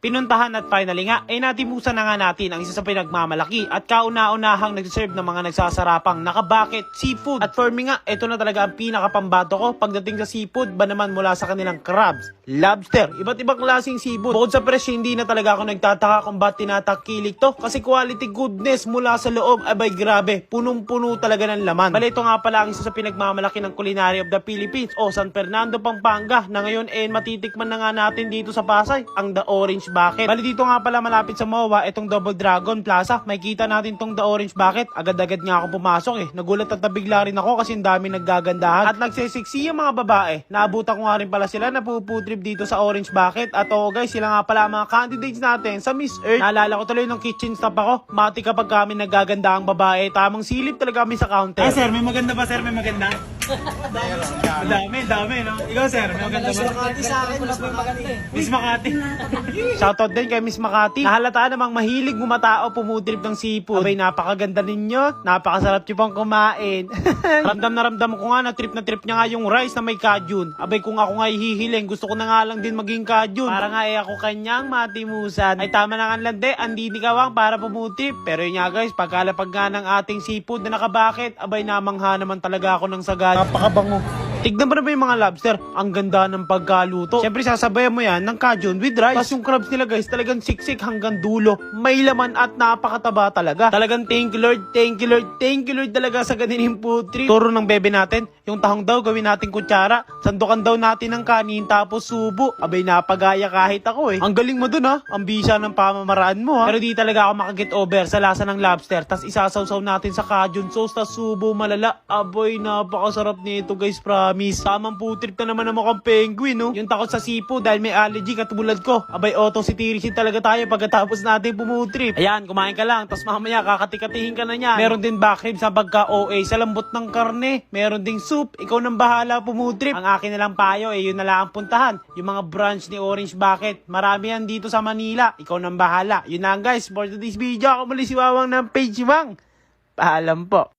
pinuntahan at finally nga, natimusan na nga natin ang isa sa pinagmamalaki at kauna-unahang nagsiserve ng mga nagsasarapang nakabakit seafood. At for me nga, ito na talaga ang pinakapambato ko pagdating sa seafood ba naman mula sa kanilang crabs, lobster, iba't ibang klaseng seafood. Bukod sa presyo, hindi na talaga ako nagtataka kung ba't tinatakilik to kasi quality goodness mula sa loob, abay grabe, punong-puno talaga ng laman. Bale, ito nga pala ang isa sa pinagmamalaki ng Culinary of the Philippines o San Fernando, Pampanga na ngayon matitikman na nga natin dito sa Pasay, ang The Orange Bucket. Bali, dito nga pala malapit sa MOA, itong Double Dragon Plaza. Makikita natin tong The Orange Bucket. Agad-agad nga ako pumasok Nagulat at nabigla rin ako kasi ang dami naggagandahan at nagsisiksi yung mga babae. Naabutan ko nga rin pala sila na puputrip dito sa Orange Bucket. At oo guys, sila nga pala ang mga candidates natin sa Miss Earth. Naalala ko tuloy nung kitchen staff ako. Mati kapag kami naggaganda ang babae, tamang silip talaga kami sa counter. Sir, may maganda ba sir? May maganda? Dami, no? Ikaw sir, may maganda ba? Makati sa akin, mas may maganda Miss Makati. Shoutout din kay Miss Makati. Nahalata namang mahilig mo matao pumutrip ng seafood. Abay, napakaganda ninyo. Napakasarap nyo pang kumain. Ramdam ko nga na trip niya nga yung rice na may kajun. Abay, kung ako nga hihiling, gusto ko na nga lang din maging kajun. Para nga ako kanyang matimusan. Ay tama na nga lande, andini kawang para pumutrip. Pero yun nga guys, pagkalapag nga ng ating seafood na nakabakit, abay namangha naman talaga ako ng sagad. Napakabango. Tignan mo na ba yung mga lobster? Ang ganda ng pagkaluto. Siyempre sasabayan mo yan ng kajun with rice. Tapos yung crabs nila guys, talagang siksik hanggang dulo. May laman at napakataba talaga. Talagang thank you Lord talaga sa ganinong food trip. Turo ng bebe natin, yung tahong daw gawin natin kutsara. Sandukan daw natin ng kanin tapos subo. Abay napagaya kahit ako Ang galing mo dun ang bisa ng pamamaraan mo Pero di talaga ako makaget over sa lasa ng lobster. Tapos isasawsaw natin sa kajun sauce, tapos subo malala. Aboy, napakasarap nito guys, promise. Tamang food trip na naman ang mukhang penguin Yung takot sa seafood dahil may allergy katulad ko. Abay, auto-sitirisin talaga tayo pagkatapos natin food trip. Ayan, kumain ka lang, tapos mamaya kakatikatihin ka na niya. Meron din back ribs sa pagka-OA sa lambot ng karne. Meron ding soup, ikaw nang bahala food trip. Ang akin na lang payo yun na lang ang puntahan. Yung mga branch ni Orange Bucket. Marami yan dito sa Manila. Ikaw nang bahala. Yun na guys, for today's video, ako muli si Wawang ng Page Wang. Paalam po.